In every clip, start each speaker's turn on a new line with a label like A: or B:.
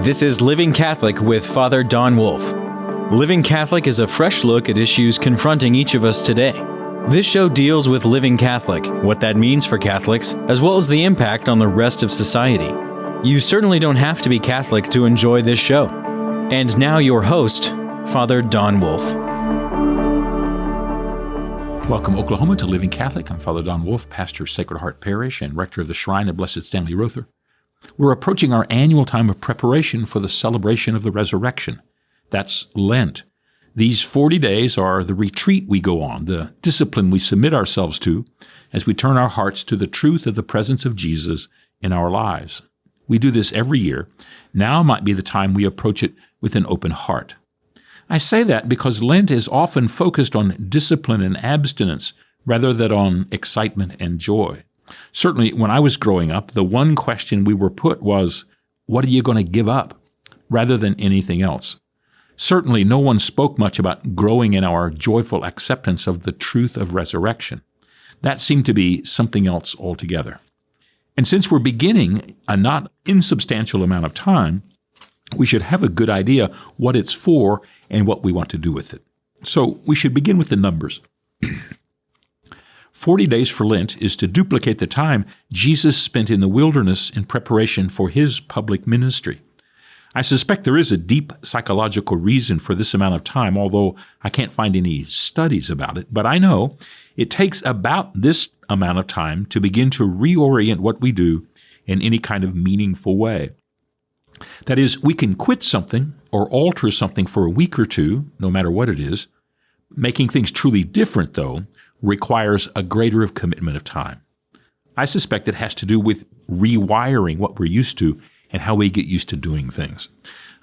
A: This is Living Catholic with Father Don Wolf. Living Catholic is a fresh look at issues confronting each of us today. This show deals with living Catholic, what that means for Catholics, as well as the impact on the rest of society. You certainly don't have to be Catholic to enjoy this show. And now your host, Father Don Wolf.
B: Welcome, Oklahoma, to Living Catholic. I'm Father Don Wolf, pastor of Sacred Heart Parish and rector of the Shrine of Blessed Stanley Rother. We're approaching our annual time of preparation for the celebration of the resurrection. That's Lent. These 40 days are the retreat we go on, the discipline we submit ourselves to as we turn our hearts to the truth of the presence of Jesus in our lives. We do this every year. Now might be the time we approach it with an open heart. I say that because Lent is often focused on discipline and abstinence rather than on excitement and joy. Certainly, when I was growing up, the one question we were put was, what are you going to give up, rather than anything else? Certainly, no one spoke much about growing in our joyful acceptance of the truth of resurrection. That seemed to be something else altogether. And since we're beginning a not insubstantial amount of time, we should have a good idea what it's for and what we want to do with it. So we should begin with the numbers. 40 days for Lent is to duplicate the time Jesus spent in the wilderness in preparation for his public ministry. I suspect there is a deep psychological reason for this amount of time, although I can't find any studies about it. But I know it takes about this amount of time to begin to reorient what we do in any kind of meaningful way. That is, we can quit something or alter something for a week or two, no matter what it is. Making things truly different, though, requires a greater commitment of time. I suspect it has to do with rewiring what we're used to and how we get used to doing things.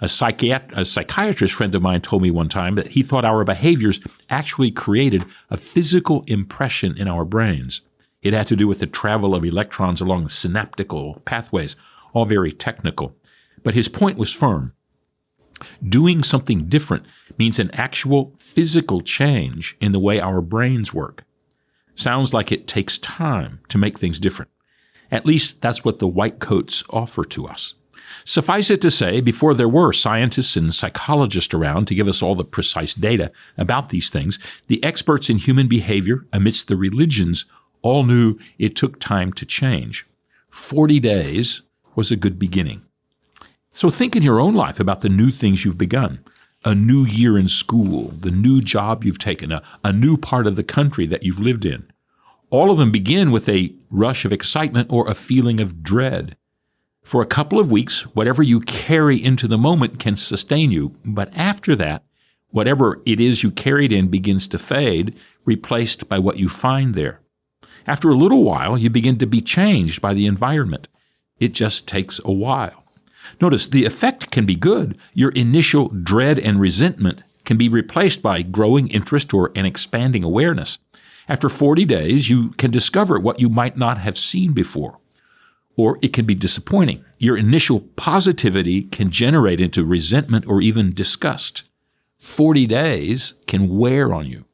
B: A psychiatrist friend of mine told me one time that he thought our behaviors actually created a physical impression in our brains. It had to do with the travel of electrons along the synaptical pathways, all very technical. But his point was firm. Doing something different means an actual physical change in the way our brains work. Sounds like it takes time to make things different. At least that's what the white coats offer to us. Suffice it to say, before there were scientists and psychologists around to give us all the precise data about these things, the experts in human behavior amidst the religions all knew it took time to change. 40 days was a good beginning. So think in your own life about the new things you've begun. A new year in school, the new job you've taken, a new part of the country that you've lived in. All of them begin with a rush of excitement or a feeling of dread. For a couple of weeks, whatever you carry into the moment can sustain you, but after that, whatever it is you carried in begins to fade, replaced by what you find there. After a little while, you begin to be changed by the environment. It just takes a while. Notice, the effect can be good. Your initial dread and resentment can be replaced by growing interest or an expanding awareness. After 40 days, you can discover what you might not have seen before. Or it can be disappointing. Your initial positivity can generate into resentment or even disgust. 40 days can wear on you.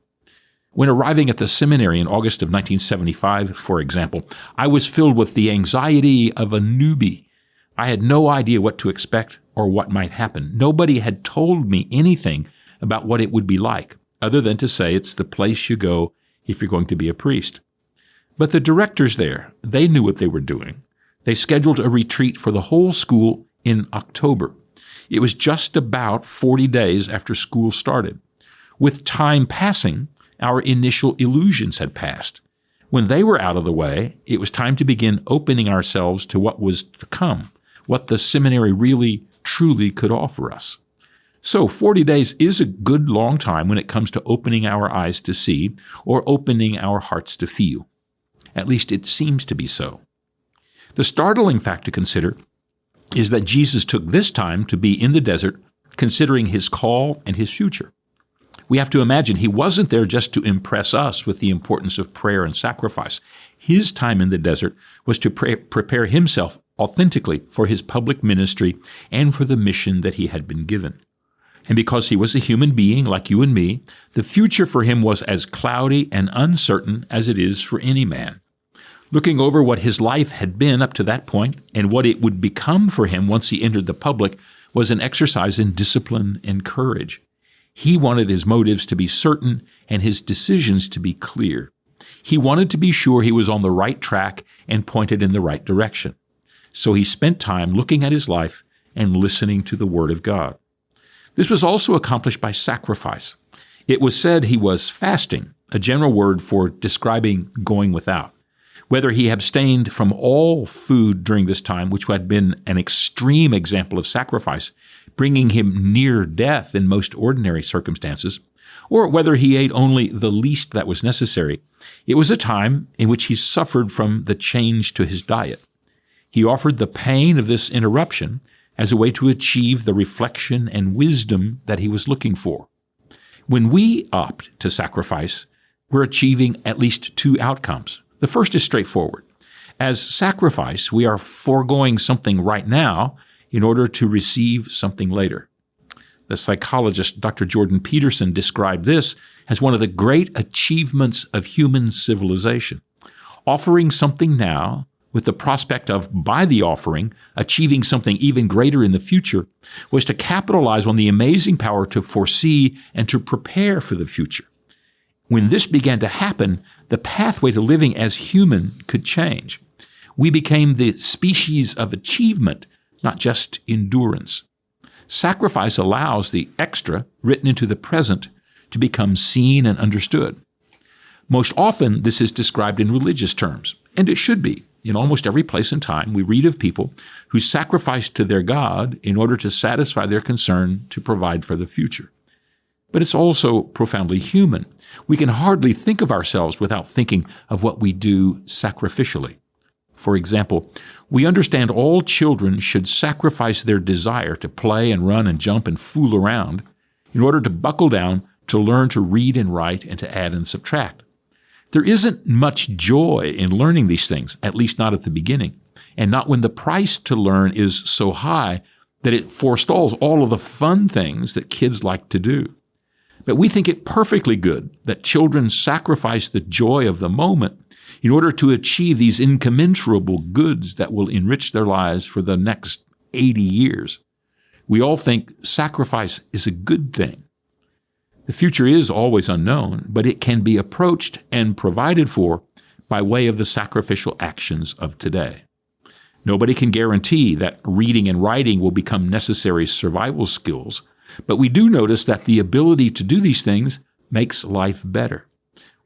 B: When arriving at the seminary in August of 1975, for example, I was filled with the anxiety of a newbie. I had no idea what to expect or what might happen. Nobody had told me anything about what it would be like, other than to say it's the place you go if you're going to be a priest. But the directors there, they knew what they were doing. They scheduled a retreat for the whole school in October. It was just about 40 days after school started. With time passing, our initial illusions had passed. When they were out of the way, it was time to begin opening ourselves to what was to come, what the seminary really, truly could offer us. So 40 days is a good long time when it comes to opening our eyes to see or opening our hearts to feel. At least it seems to be so. The startling fact to consider is that Jesus took this time to be in the desert, considering his call and his future. We have to imagine he wasn't there just to impress us with the importance of prayer and sacrifice. His time in the desert was to prepare himself authentically for his public ministry and for the mission that he had been given. And because he was a human being like you and me, the future for him was as cloudy and uncertain as it is for any man. Looking over what his life had been up to that point and what it would become for him once he entered the public was an exercise in discipline and courage. He wanted his motives to be certain and his decisions to be clear. He wanted to be sure he was on the right track and pointed in the right direction. So he spent time looking at his life and listening to the Word of God. This was also accomplished by sacrifice. It was said he was fasting, a general word for describing going without. Whether he abstained from all food during this time, which had been an extreme example of sacrifice, bringing him near death in most ordinary circumstances, or whether he ate only the least that was necessary, it was a time in which he suffered from the change to his diet. He offered the pain of this interruption as a way to achieve the reflection and wisdom that he was looking for. When we opt to sacrifice, we're achieving at least two outcomes. The first is straightforward. As sacrifice, we are foregoing something right now in order to receive something later. The psychologist Dr. Jordan Peterson described this as one of the great achievements of human civilization. Offering something now with the prospect of, by the offering, achieving something even greater in the future, was to capitalize on the amazing power to foresee and to prepare for the future. When this began to happen, the pathway to living as human could change. We became the species of achievement, not just endurance. Sacrifice allows the extra, written into the present, to become seen and understood. Most often, this is described in religious terms, and it should be. In almost every place and time, we read of people who sacrificed to their God in order to satisfy their concern to provide for the future. But it's also profoundly human. We can hardly think of ourselves without thinking of what we do sacrificially. For example, we understand all children should sacrifice their desire to play and run and jump and fool around in order to buckle down to learn to read and write and to add and subtract. There isn't much joy in learning these things, at least not at the beginning, and not when the price to learn is so high that it forestalls all of the fun things that kids like to do. But we think it perfectly good that children sacrifice the joy of the moment in order to achieve these incommensurable goods that will enrich their lives for the next 80 years. We all think sacrifice is a good thing. The future is always unknown, but it can be approached and provided for by way of the sacrificial actions of today. Nobody can guarantee that reading and writing will become necessary survival skills, but we do notice that the ability to do these things makes life better.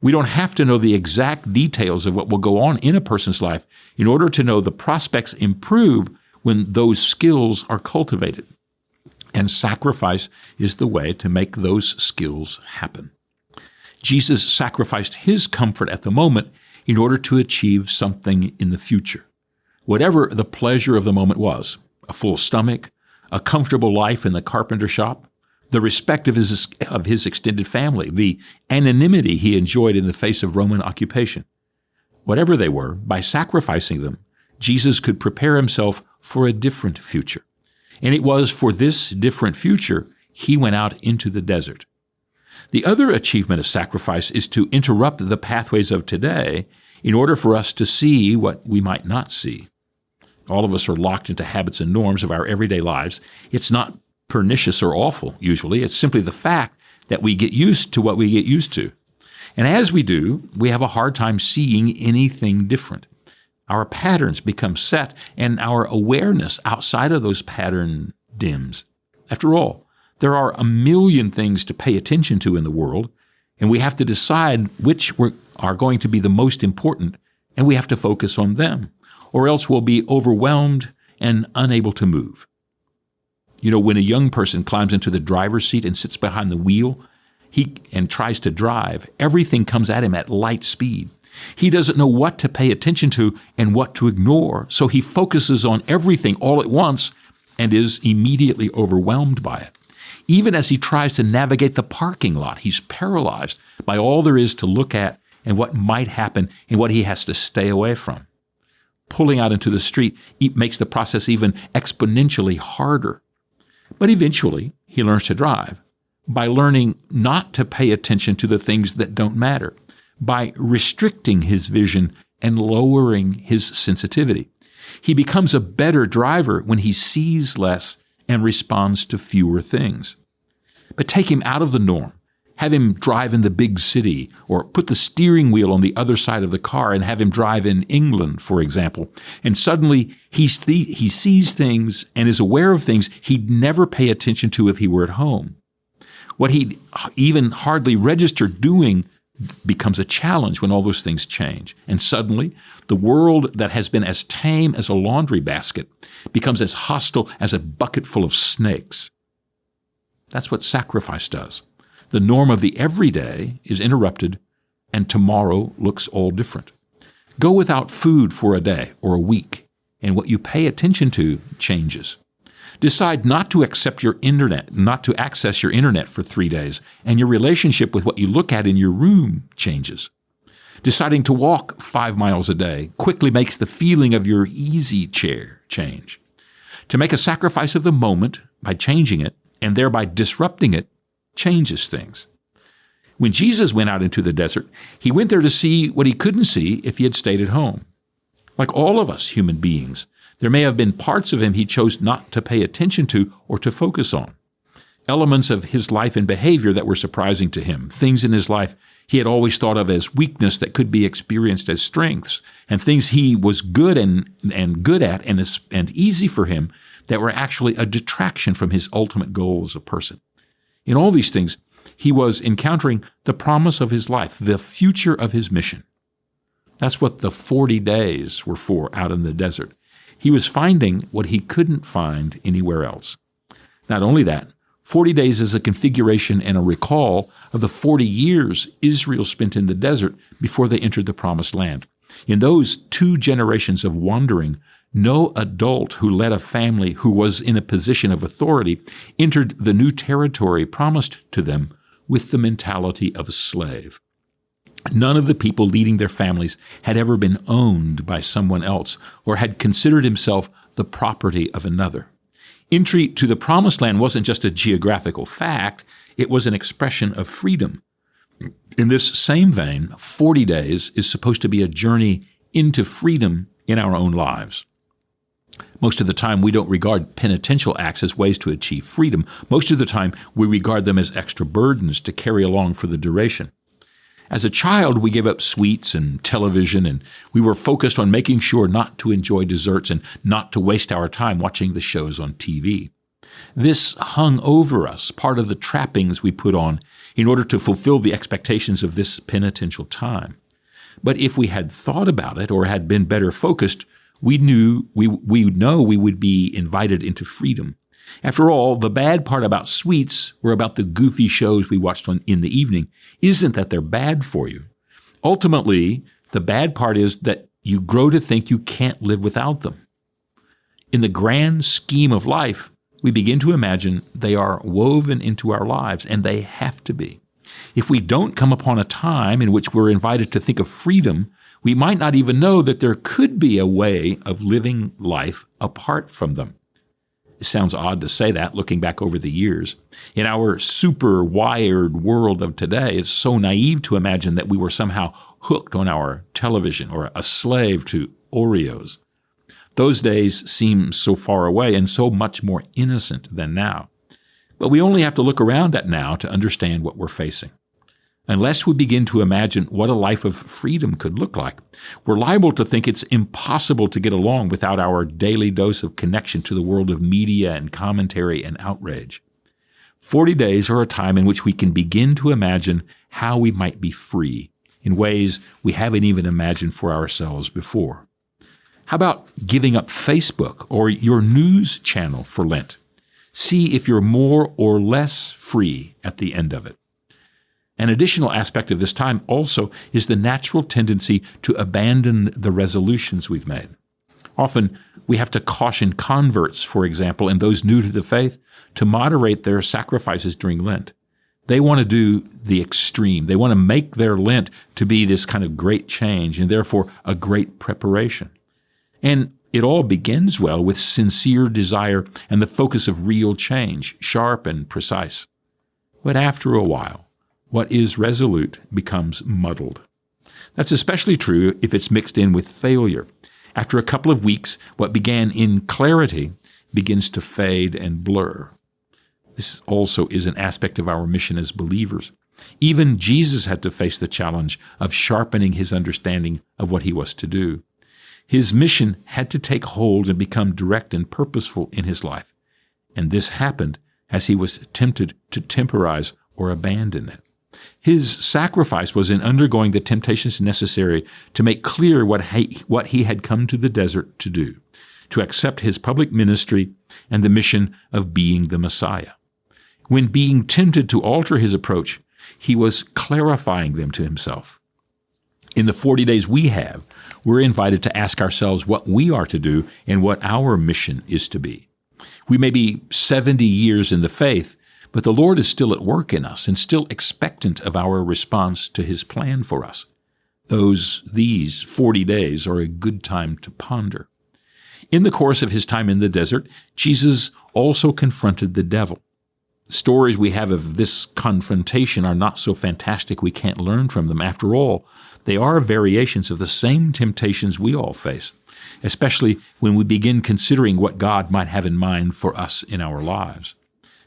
B: We don't have to know the exact details of what will go on in a person's life in order to know the prospects improve when those skills are cultivated. And sacrifice is the way to make those skills happen. Jesus sacrificed his comfort at the moment in order to achieve something in the future. Whatever the pleasure of the moment was, a full stomach, a comfortable life in the carpenter shop, the respect of his extended family, the anonymity he enjoyed in the face of Roman occupation. Whatever they were, by sacrificing them, Jesus could prepare himself for a different future. And it was for this different future he went out into the desert. The other achievement of sacrifice is to interrupt the pathways of today in order for us to see what we might not see. All of us are locked into habits and norms of our everyday lives. It's not pernicious or awful, usually. It's simply the fact that we get used to what we get used to. And as we do, we have a hard time seeing anything different. Our patterns become set, and our awareness outside of those patterns dims. After all, there are a million things to pay attention to in the world, and we have to decide which are going to be the most important, and we have to focus on them, or else we'll be overwhelmed and unable to move. You know, when a young person climbs into the driver's seat and sits behind the wheel and tries to drive, everything comes at him at light speed. He doesn't know what to pay attention to and what to ignore, so he focuses on everything all at once and is immediately overwhelmed by it. Even as he tries to navigate the parking lot, he's paralyzed by all there is to look at and what might happen and what he has to stay away from. Pulling out into the street makes the process even exponentially harder. But eventually, he learns to drive by learning not to pay attention to the things that don't matter, by restricting his vision and lowering his sensitivity. He becomes a better driver when he sees less and responds to fewer things. But take him out of the norm. Have him drive in the big city, or put the steering wheel on the other side of the car and have him drive in England, for example. And suddenly he sees things and is aware of things he'd never pay attention to if he were at home. What he'd even hardly registered doing becomes a challenge when all those things change. And suddenly, the world that has been as tame as a laundry basket becomes as hostile as a bucket full of snakes. That's what sacrifice does. The norm of the everyday is interrupted, and tomorrow looks all different. Go without food for a day or a week, and what you pay attention to changes. Decide not to access your internet for 3 days, and your relationship with what you look at in your room changes. Deciding to walk 5 miles a day quickly makes the feeling of your easy chair change. To make a sacrifice of the moment by changing it, and thereby disrupting it, changes things. When Jesus went out into the desert, he went there to see what he couldn't see if he had stayed at home. Like all of us human beings, there may have been parts of him he chose not to pay attention to or to focus on. Elements of his life and behavior that were surprising to him, things in his life he had always thought of as weakness that could be experienced as strengths, and things he was good at and easy for him that were actually a detraction from his ultimate goal as a person. In all these things, he was encountering the promise of his life, the future of his mission. That's what the 40 days were for out in the desert. He was finding what he couldn't find anywhere else. Not only that, 40 days is a configuration and a recall of the 40 years Israel spent in the desert before they entered the Promised Land. In those 2 generations of wandering, no adult who led a family who was in a position of authority entered the new territory promised to them with the mentality of a slave. None of the people leading their families had ever been owned by someone else or had considered himself the property of another. Entry to the Promised Land wasn't just a geographical fact, it was an expression of freedom. In this same vein, 40 days is supposed to be a journey into freedom in our own lives. Most of the time, we don't regard penitential acts as ways to achieve freedom. Most of the time, we regard them as extra burdens to carry along for the duration. As a child, we gave up sweets and television, and we were focused on making sure not to enjoy desserts and not to waste our time watching the shows on TV. This hung over us, part of the trappings we put on in order to fulfill the expectations of this penitential time. But if we had thought about it or had been better focused, we know we would be invited into freedom. After all, the bad part about sweets or about the goofy shows we watched in the evening isn't that they're bad for you. Ultimately, the bad part is that you grow to think you can't live without them. In the grand scheme of life, we begin to imagine they are woven into our lives, and they have to be. If we don't come upon a time in which we're invited to think of freedom, we might not even know that there could be a way of living life apart from them. It sounds odd to say that, looking back over the years. In our super-wired world of today, it's so naive to imagine that we were somehow hooked on our television or a slave to Oreos. Those days seem so far away and so much more innocent than now. But we only have to look around at now to understand what we're facing. Unless we begin to imagine what a life of freedom could look like, we're liable to think it's impossible to get along without our daily dose of connection to the world of media and commentary and outrage. 40 days are a time in which we can begin to imagine how we might be free in ways we haven't even imagined for ourselves before. How about giving up Facebook or your news channel for Lent? See if you're more or less free at the end of it. An additional aspect of this time also is the natural tendency to abandon the resolutions we've made. Often, we have to caution converts, for example, and those new to the faith, to moderate their sacrifices during Lent. They want to do the extreme. They want to make their Lent to be this kind of great change and therefore a great preparation. And it all begins well with sincere desire and the focus of real change, sharp and precise. But after a while, what is resolute becomes muddled. That's especially true if it's mixed in with failure. After a couple of weeks, what began in clarity begins to fade and blur. This also is an aspect of our mission as believers. Even Jesus had to face the challenge of sharpening his understanding of what he was to do. His mission had to take hold and become direct and purposeful in his life. And this happened as he was tempted to temporize or abandon it. His sacrifice was in undergoing the temptations necessary to make clear what he had come to the desert to do, to accept his public ministry and the mission of being the Messiah. When being tempted to alter his approach, he was clarifying them to himself. In the 40 days we have, we're invited to ask ourselves what we are to do and what our mission is to be. We may be 70 years in the faith, but the Lord is still at work in us and still expectant of our response to his plan for us. These 40 days are a good time to ponder. In the course of his time in the desert, Jesus also confronted the devil. Stories we have of this confrontation are not so fantastic we can't learn from them. After all, they are variations of the same temptations we all face, especially when we begin considering what God might have in mind for us in our lives.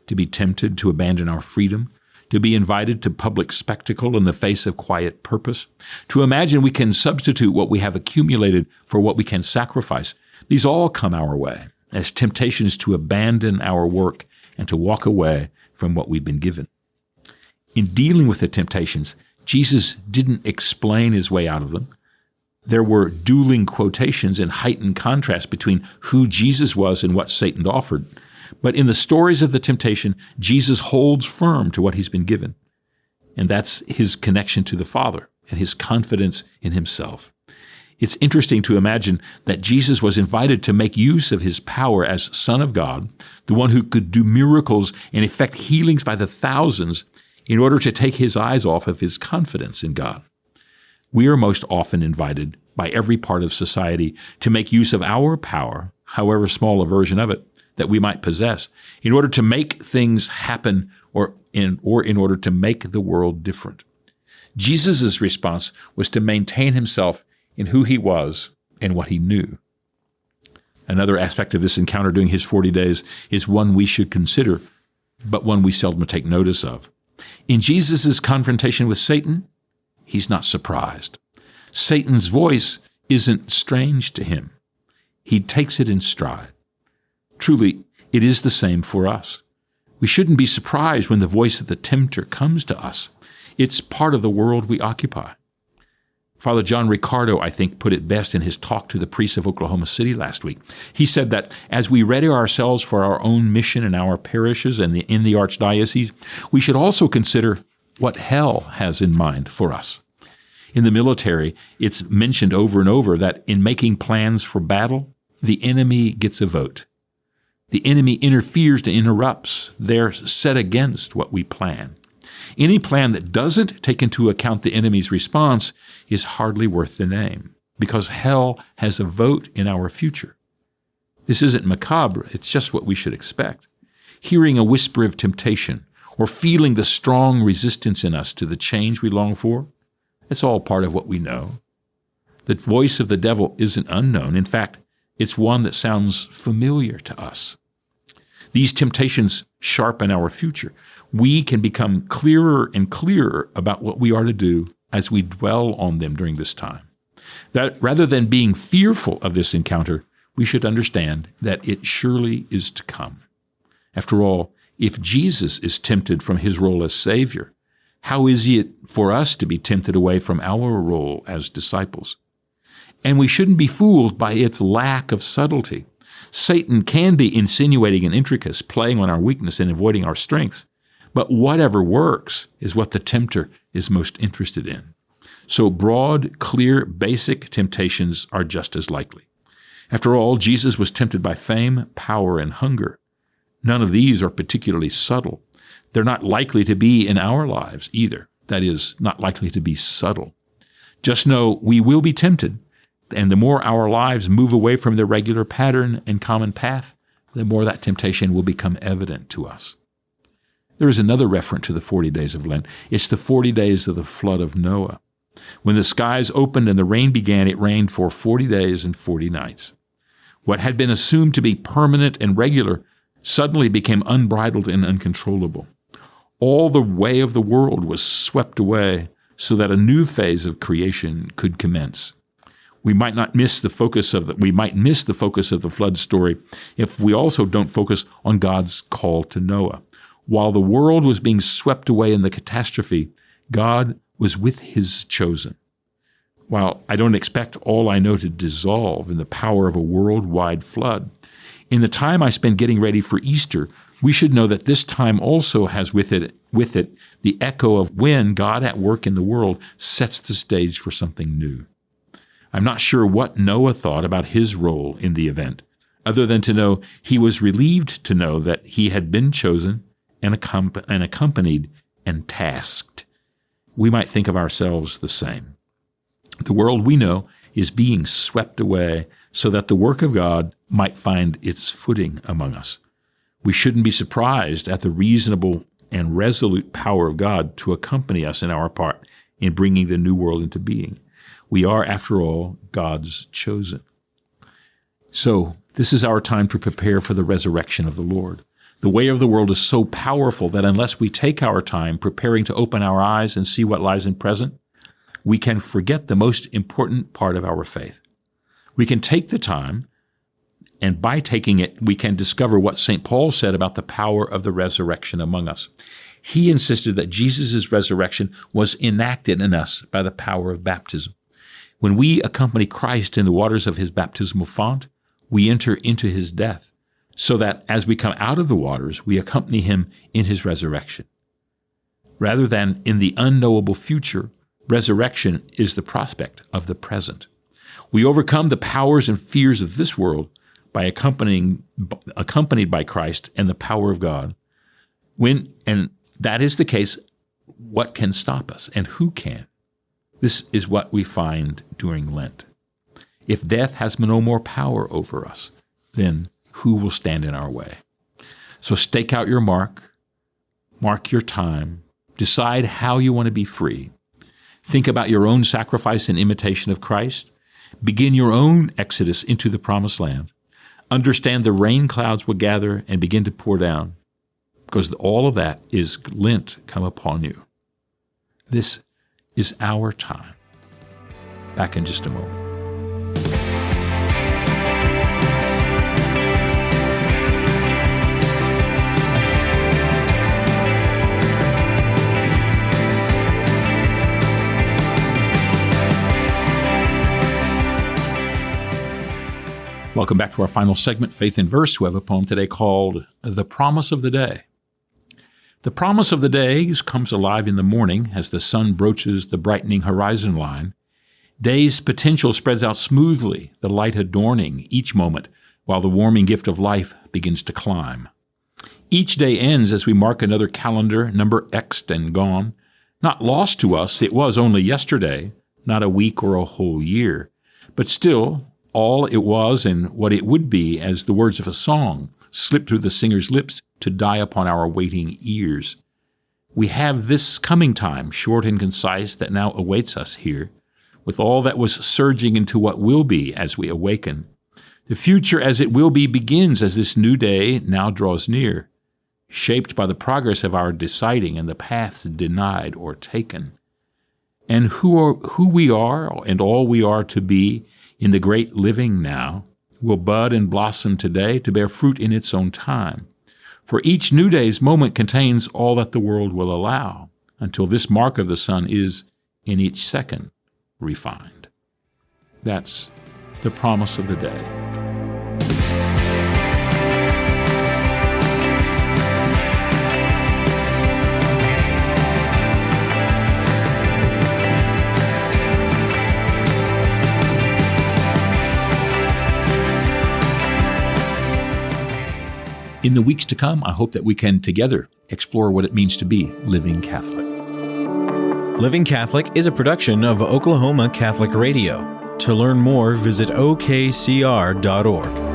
B: To be tempted to abandon our freedom, to be invited to public spectacle in the face of quiet purpose, to imagine we can substitute what we have accumulated for what we can sacrifice. These all come our way as temptations to abandon our work and to walk away from what we've been given. In dealing with the temptations, Jesus didn't explain his way out of them. There were dueling quotations and heightened contrast between who Jesus was and what Satan offered. But in the stories of the temptation, Jesus holds firm to what he's been given. And that's his connection to the Father and his confidence in himself. It's interesting to imagine that Jesus was invited to make use of his power as Son of God, the one who could do miracles and effect healings by the thousands, in order to take his eyes off of his confidence in God. We are most often invited by every part of society to make use of our power, however small a version of it that we might possess, in order to make things happen or in order to make the world different. Jesus' response was to maintain himself in who he was and what he knew. Another aspect of this encounter during his 40 days is one we should consider, but one we seldom take notice of. In Jesus' confrontation with Satan, he's not surprised. Satan's voice isn't strange to him. He takes it in stride. Truly, it is the same for us. We shouldn't be surprised when the voice of the tempter comes to us. It's part of the world we occupy. Father John Ricardo, I think, put it best in his talk to the priests of Oklahoma City last week. He said that as we ready ourselves for our own mission in our parishes and in the Archdiocese, we should also consider what hell has in mind for us. In the military, it's mentioned over and over that in making plans for battle, the enemy gets a vote. The enemy interferes and interrupts. They're set against what we plan. Any plan that doesn't take into account the enemy's response is hardly worth the name, because hell has a vote in our future. This isn't macabre, it's just what we should expect. Hearing a whisper of temptation or feeling the strong resistance in us to the change we long for, it's all part of what we know. The voice of the devil isn't unknown. In fact, it's one that sounds familiar to us. These temptations sharpen our future. We can become clearer and clearer about what we are to do as we dwell on them during this time. That rather than being fearful of this encounter, we should understand that it surely is to come. After all, if Jesus is tempted from his role as Savior, how is it for us to be tempted away from our role as disciples? And we shouldn't be fooled by its lack of subtlety. Satan can be insinuating and intricate, playing on our weakness and avoiding our strengths. But whatever works is what the tempter is most interested in. So broad, clear, basic temptations are just as likely. After all, Jesus was tempted by fame, power, and hunger. None of these are particularly subtle. They're not likely to be in our lives either. That is, not likely to be subtle. Just know we will be tempted, and the more our lives move away from the regular pattern and common path, the more that temptation will become evident to us. There is another reference to the 40 days of Lent. It's the 40 days of the flood of Noah. When the skies opened and the rain began, it rained for 40 days and 40 nights. What had been assumed to be permanent and regular suddenly became unbridled and uncontrollable. All the way of the world was swept away so that a new phase of creation could commence. We might miss the focus of the flood story if we also don't focus on God's call to Noah. While the world was being swept away in the catastrophe, God was with his chosen. While I don't expect all I know to dissolve in the power of a worldwide flood, in the time I spend getting ready for Easter, we should know that this time also has with it the echo of when God at work in the world sets the stage for something new. I'm not sure what Noah thought about his role in the event, other than to know he was relieved to know that he had been chosen and accompanied and tasked. We might think of ourselves the same. The world we know is being swept away so that the work of God might find its footing among us. We shouldn't be surprised at the reasonable and resolute power of God to accompany us in our part in bringing the new world into being. We are, after all, God's chosen. So, this is our time to prepare for the resurrection of the Lord. The way of the world is so powerful that unless we take our time preparing to open our eyes and see what lies in present, we can forget the most important part of our faith. We can take the time, and by taking it, we can discover what St. Paul said about the power of the resurrection among us. He insisted that Jesus' resurrection was enacted in us by the power of baptism. When we accompany Christ in the waters of his baptismal font, we enter into his death, so that as we come out of the waters, we accompany him in his resurrection. Rather than in the unknowable future, resurrection is the prospect of the present. We overcome the powers and fears of this world by accompanied by Christ and the power of God. And that is the case, what can stop us and who can? This is what we find during Lent. If death has no more power over us, then who will stand in our way? So stake out your mark your time, decide how you want to be free. Think about your own sacrifice and imitation of Christ. Begin your own exodus into the promised land. Understand the rain clouds will gather and begin to pour down, because all of that is Lent come upon you. This is our time. Back in just a moment. Welcome back to our final segment, Faith in Verse. We have a poem today called The Promise of the Day. The promise of the day comes alive in the morning as the sun broaches the brightening horizon line. Day's potential spreads out smoothly, the light adorning each moment, while the warming gift of life begins to climb. Each day ends as we mark another calendar number X'd and gone. Not lost to us, it was only yesterday, not a week or a whole year, but still all it was and what it would be as the words of a song slipped through the singer's lips to die upon our waiting ears. We have this coming time, short and concise, that now awaits us here, with all that was surging into what will be as we awaken. The future as it will be begins as this new day now draws near, shaped by the progress of our deciding and the paths denied or taken. And who we are and all we are to be in the great living now will bud and blossom today to bear fruit in its own time. For each new day's moment contains all that the world will allow, until this mark of the sun is, in each second, refined. That's the promise of the day. In the weeks to come, I hope that we can together explore what it means to be living Catholic.
A: Living Catholic is a production of Oklahoma Catholic Radio. To learn more, visit okcr.org.